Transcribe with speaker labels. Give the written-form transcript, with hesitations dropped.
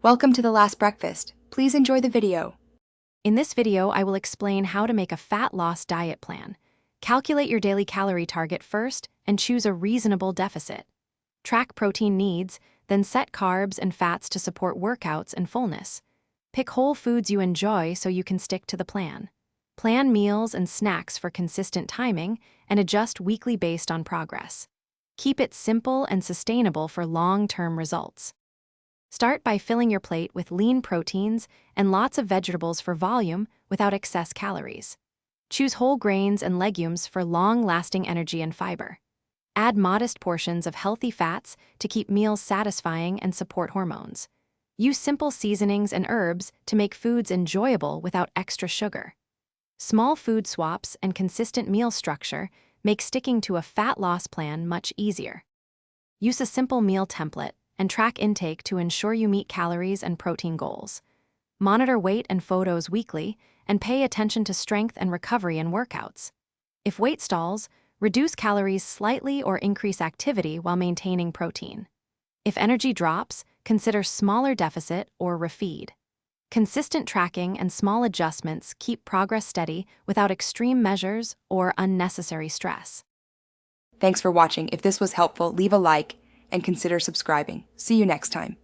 Speaker 1: Welcome to The Last Breakfast. Please enjoy the video.
Speaker 2: In this video, I will explain how to make a fat loss diet plan. Calculate your daily calorie target first and choose a reasonable deficit. Track protein needs, then set carbs and fats to support workouts and fullness. Pick whole foods you enjoy so you can stick to the plan. Plan meals and snacks for consistent timing and adjust weekly based on progress. Keep it simple and sustainable for long-term results. Start by filling your plate with lean proteins and lots of vegetables for volume without excess calories. Choose whole grains and legumes for long-lasting energy and fiber. Add modest portions of healthy fats to keep meals satisfying and support hormones. Use simple seasonings and herbs to make foods enjoyable without extra sugar. Small food swaps and consistent meal structure make sticking to a fat loss plan much easier. Use a simple meal template and track intake to ensure you meet calories and protein goals. Monitor weight and photos weekly, and pay attention to strength and recovery in workouts. If weight stalls, reduce calories slightly or increase activity while maintaining protein. If energy drops, consider smaller deficit or refeed. Consistent tracking and small adjustments keep progress steady without extreme measures or unnecessary stress.
Speaker 1: Thanks for watching. If this was helpful, leave a like and consider subscribing. See you next time.